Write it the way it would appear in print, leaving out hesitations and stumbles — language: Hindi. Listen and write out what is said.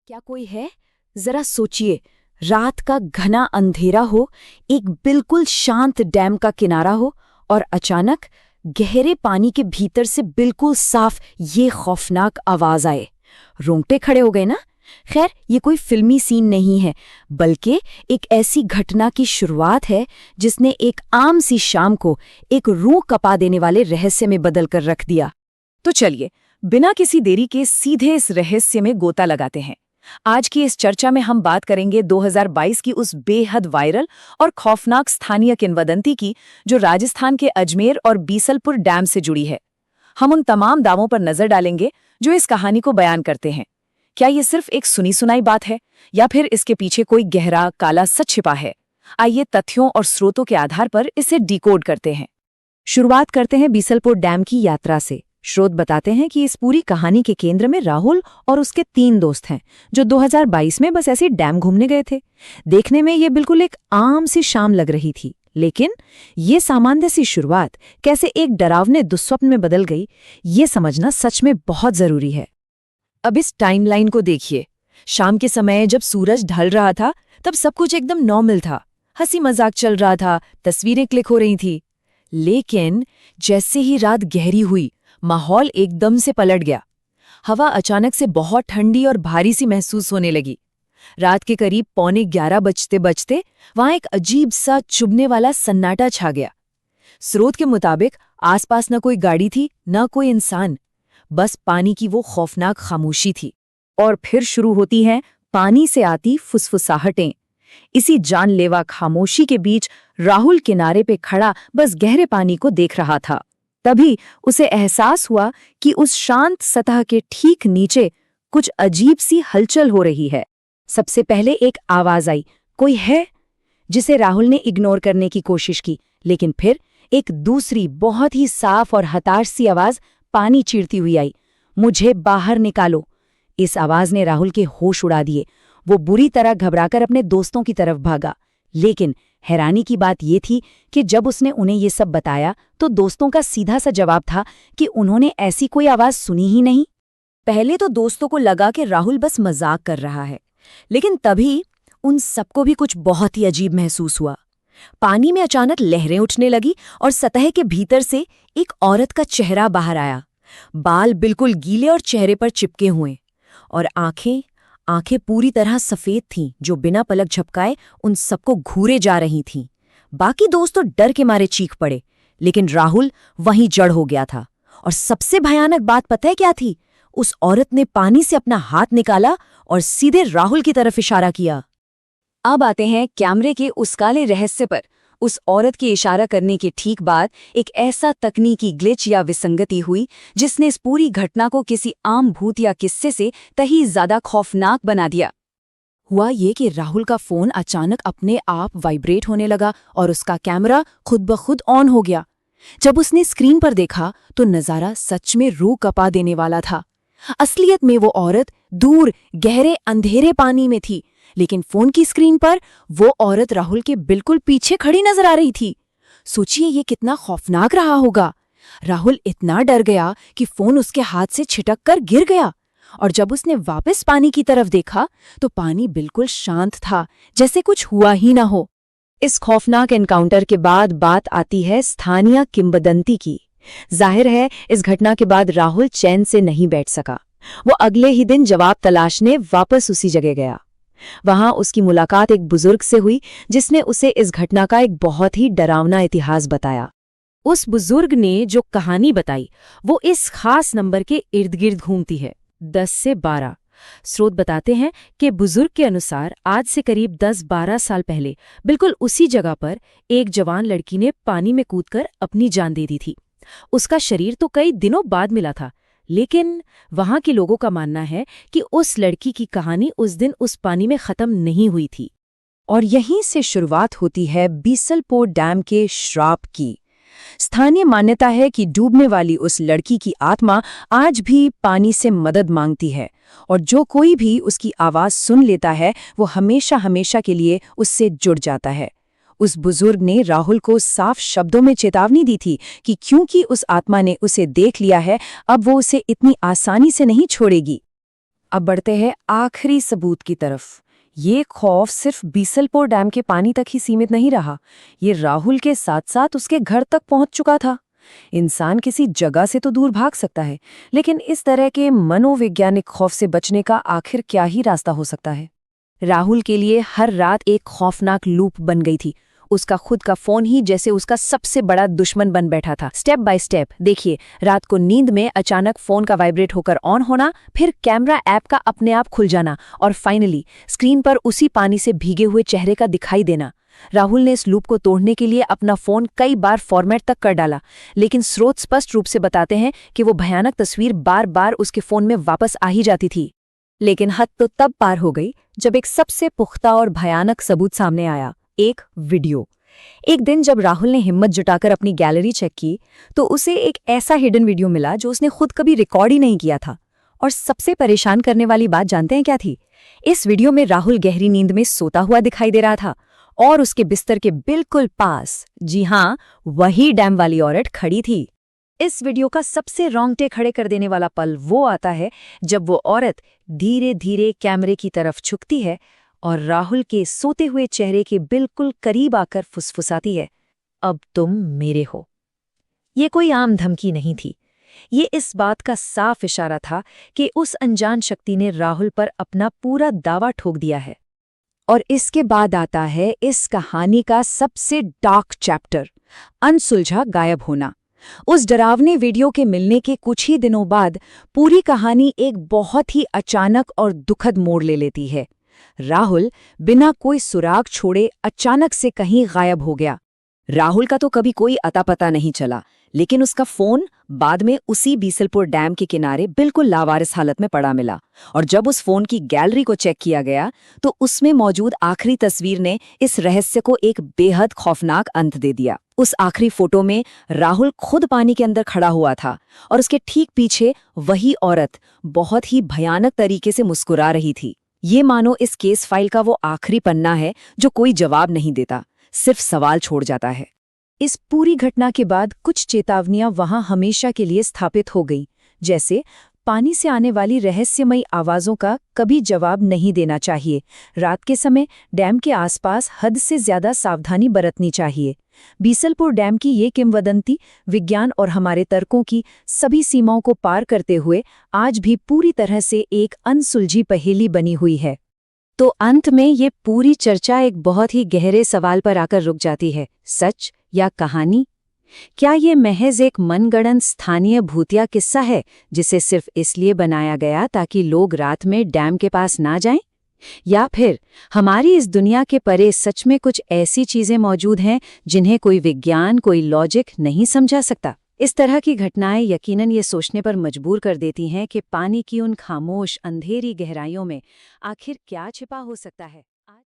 क्या कोई है? जरा सोचिए, रात का घना अंधेरा हो, एक बिल्कुल शांत डैम का किनारा हो और अचानक गहरे पानी के भीतर से बिल्कुल साफ ये खौफनाक आवाज आए। रोंगटे खड़े हो गए ना? खैर, ये कोई फिल्मी सीन नहीं है, बल्कि एक ऐसी घटना की शुरुआत है जिसने एक आम सी शाम को एक रूह कपा देने वाले रहस्य में बदल कर रख दिया। तो चलिए, बिना किसी देरी के सीधे इस रहस्य में गोता लगाते हैं। आज की इस चर्चा में हम बात करेंगे 2022 की उस बेहद वायरल और खौफनाक स्थानीय किंवदंती की, जो राजस्थान के अजमेर और बीसलपुर डैम से जुड़ी है। हम उन तमाम दावों पर नजर डालेंगे जो इस कहानी को बयान करते हैं। क्या ये सिर्फ एक सुनी सुनाई बात है, या फिर इसके पीछे कोई गहरा काला सच छिपा है? आइए तथ्यों और स्रोतों के आधार पर इसे डिकोड करते हैं। शुरुआत करते हैं बीसलपुर डैम की यात्रा से। स्रोत बताते हैं कि इस पूरी कहानी के केंद्र में राहुल और उसके 3 दोस्त हैं, जो 2022 में बस ऐसे डैम घूमने गए थे। देखने में ये बिल्कुल एक आम सी शाम लग रही थी, लेकिन ये सामान्य सी शुरुआत कैसे एक डरावने दुस्वप्न में बदल गई, ये समझना सच में बहुत जरूरी है। अब इस टाइमलाइन को देखिए। शाम के समय जब सूरज ढल रहा था, तब सब कुछ एकदम नॉर्मल था। हंसी मजाक चल रहा था, तस्वीरें क्लिक हो रही थी। लेकिन जैसे ही रात गहरी हुई, माहौल एकदम से पलट गया। हवा अचानक से बहुत ठंडी और भारी सी महसूस होने लगी। रात के करीब 11:15 बजते बजते वहां एक अजीब सा चुभने वाला सन्नाटा छा गया। स्रोत के मुताबिक आसपास न कोई गाड़ी थी, न कोई इंसान, बस पानी की वो खौफनाक खामोशी थी। और फिर शुरू होती हैं पानी से आती फुसफुसाहटें। इसी जानलेवा खामोशी के बीच राहुल किनारे पे खड़ा बस गहरे पानी को देख रहा था। तभी उसे एहसास हुआ कि उस शांत सतह के ठीक नीचे कुछ अजीब सी हलचल हो रही है। सबसे पहले एक आवाज आई, कोई है, जिसे राहुल ने इग्नोर करने की कोशिश की। लेकिन फिर एक दूसरी बहुत ही साफ और हताश सी आवाज पानी चीरती हुई आई, मुझे बाहर निकालो। इस आवाज ने राहुल के होश उड़ा दिए। वो बुरी तरह घबराकर अपने दोस्तों की तरफ भागा। लेकिन हैरानी की बात ये थी कि जब उसने उन्हें ये सब बताया, तो दोस्तों का सीधा सा जवाब था कि उन्होंने ऐसी कोई आवाज सुनी ही नहीं। पहले तो दोस्तों को लगा कि राहुल बस मजाक कर रहा है, लेकिन तभी उन सबको भी कुछ बहुत ही अजीब महसूस हुआ। पानी में अचानक लहरें उठने लगी और सतह के भीतर से एक औरत का चेहरा बाहर आया। बाल बिल्कुल गीले और चेहरे पर चिपके हुए, और आंखें पूरी तरह सफेद थीं, जो बिना पलक झपकाए उन सबको घूरे जा रही थीं। बाकी दोस्त तो डर के मारे चीख पड़े, लेकिन राहुल वहीं जड़ हो गया था। और सबसे भयानक बात पता है क्या थी? उस औरत ने पानी से अपना हाथ निकाला और सीधे राहुल की तरफ इशारा किया। अब आते हैं कैमरे के उस काले रहस्य पर। उस औरत के इशारा करने के ठीक बाद एक ऐसा तकनीकी ग्लिच या विसंगति हुई जिसने इस पूरी घटना को किसी आम भूत या किस्से से कहीं ज्यादा खौफनाक बना दिया। हुआ ये कि राहुल का फोन अचानक अपने आप वाइब्रेट होने लगा और उसका कैमरा खुद ब खुद ऑन हो गया। जब उसने स्क्रीन पर देखा तो नजारा सच में रूह कपा देने वाला था। असलियत में वो औरत दूर गहरे अंधेरे पानी में थी, लेकिन फोन की स्क्रीन पर वो औरत राहुल के बिल्कुल पीछे खड़ी नजर आ रही थी। सोचिए ये कितना खौफनाक रहा होगा। राहुल इतना डर गया कि फोन उसके हाथ से छिटक कर गिर गया, और जब उसने वापस पानी की तरफ देखा तो पानी बिल्कुल शांत था, जैसे कुछ हुआ ही ना हो। इस खौफनाक एनकाउंटर के बाद बात आती है स्थानीय किंवदंती की। जाहिर है इस घटना के बाद राहुल चैन से नहीं बैठ सका। वो अगले ही दिन जवाब तलाशने वापस उसी जगह गया। वहां उसकी मुलाकात एक बुजुर्ग से हुई, जिसने उसे इस घटना का एक बहुत ही डरावना इतिहास बताया। उस बुजुर्ग ने जो कहानी बताई वो इस खास नंबर के इर्द गिर्द घूमती है, 10 से 12। स्रोत बताते हैं कि बुजुर्ग के अनुसार आज से करीब 10-12 साल पहले बिल्कुल उसी जगह पर एक जवान लड़की ने पानी में कूदकर अपनी जान दे दी थी। उसका शरीर तो कई दिनों बाद मिला था, लेकिन वहां के लोगों का मानना है कि उस लड़की की कहानी उस दिन उस पानी में खत्म नहीं हुई थी। और यहीं से शुरुआत होती है बीसलपुर डैम के श्राप की। स्थानीय मान्यता है कि डूबने वाली उस लड़की की आत्मा आज भी पानी से मदद मांगती है, और जो कोई भी उसकी आवाज सुन लेता है वो हमेशा हमेशा के लिए उससे जुड़ जाता है। उस बुजुर्ग ने राहुल को साफ शब्दों में चेतावनी दी थी कि क्योंकि उस आत्मा ने उसे देख लिया है, अब वो उसे इतनी आसानी से नहीं छोड़ेगी। अब बढ़ते हैं आखिरी सबूत की तरफ। ये खौफ सिर्फ बीसलपुर डैम के पानी तक ही सीमित नहीं रहा, ये राहुल के साथ साथ उसके घर तक पहुंच चुका था। इंसान किसी जगह से तो दूर भाग सकता है, लेकिन इस तरह के मनोवैज्ञानिक खौफ से बचने का आखिर क्या ही रास्ता हो सकता है? राहुल के लिए हर रात एक खौफनाक लूप बन गई थी। उसका खुद का फोन ही जैसे उसका सबसे बड़ा दुश्मन बन बैठा था। स्टेप बाय स्टेप देखिए, रात को नींद में अचानक फोन का वाइब्रेट होकर ऑन होना, फिर कैमरा ऐप का अपने आप खुल जाना और फाइनली स्क्रीन पर उसी पानी से भीगे हुए चेहरे का दिखाई देना। राहुल ने इस लूप को तोड़ने के लिए अपना फोन कई बार फॉर्मेट तक कर डाला, लेकिन स्रोत स्पष्ट रूप से बताते हैं कि वो भयानक तस्वीर बार बार उसके फोन में वापस आ ही जाती थी। लेकिन हद तो तब पार हो गई जब एक सबसे पुख्ता और भयानक सबूत सामने आया, एक वीडियो। एक दिन जब राहुल ने हिम्मत जुटाकर अपनी गैलरी चेक की तो उसे एक ऐसा हिडन वीडियो मिला जो उसने खुद कभी रिकॉर्ड ही नहीं किया था। और सबसे परेशान करने वाली बात जानते हैं क्या थी? इस वीडियो में राहुल गहरी नींद में सोता हुआ दिखाई दे रहा था और उसके बिस्तर के बिल्कुल पास, जी हाँ, वही डैम वाली औरत खड़ी थी। इस वीडियो का सबसे रोंगटे खड़े कर देने वाला पल वो आता है जब वो औरत धीरे धीरे कैमरे की तरफ झुकती है और राहुल के सोते हुए चेहरे के बिल्कुल करीब आकर फुसफुसाती है, अब तुम मेरे हो। ये कोई आम धमकी नहीं थी, ये इस बात का साफ इशारा था कि उस अनजान शक्ति ने राहुल पर अपना पूरा दावा ठोक दिया है। और इसके बाद आता है इस कहानी का सबसे डार्क चैप्टर, अनसुलझा गायब होना। उस डरावने वीडियो के मिलने के कुछ ही दिनों बाद पूरी कहानी एक बहुत ही अचानक और दुखद मोड़ ले लेती है। राहुल बिना कोई सुराग छोड़े अचानक से कहीं गायब हो गया। राहुल का तो कभी कोई अता पता नहीं चला, लेकिन उसका फोन बाद में उसी बीसलपुर डैम के किनारे बिल्कुल लावारिस हालत में पड़ा मिला। और जब उस फोन की गैलरी को चेक किया गया तो उसमें मौजूद आखिरी तस्वीर ने इस रहस्य को एक बेहद खौफनाक अंत दे दिया। उस आखिरी फोटो में राहुल खुद पानी के अंदर खड़ा हुआ था और उसके ठीक पीछे वही औरत बहुत ही भयानक तरीके से मुस्कुरा रही थी। ये मानो इस केस फाइल का वो आखिरी पन्ना है जो कोई जवाब नहीं देता, सिर्फ सवाल छोड़ जाता है। इस पूरी घटना के बाद कुछ चेतावनियां वहां हमेशा के लिए स्थापित हो गईं, जैसे पानी से आने वाली रहस्यमयी आवाजों का कभी जवाब नहीं देना चाहिए, रात के समय डैम के आसपास हद से ज्यादा सावधानी बरतनी चाहिए। बीसलपुर डैम की ये किंवदंती विज्ञान और हमारे तर्कों की सभी सीमाओं को पार करते हुए आज भी पूरी तरह से एक अनसुलझी पहेली बनी हुई है। तो अंत में ये पूरी चर्चा एक बहुत ही गहरे सवाल पर आकर रुक जाती है, सच या कहानी? क्या ये महज एक मनगढ़ंत स्थानीय भूतिया किस्सा है जिसे सिर्फ इसलिए बनाया गया ताकि लोग रात में डैम के पास ना जाएं? या फिर हमारी इस दुनिया के परे सच में कुछ ऐसी चीजें मौजूद हैं जिन्हें कोई विज्ञान, कोई लॉजिक नहीं समझा सकता? इस तरह की घटनाएं यकीनन ये सोचने पर मजबूर कर देती हैं कि पानी की उन खामोश अंधेरी गहराइयों में आखिर क्या छिपा हो सकता है।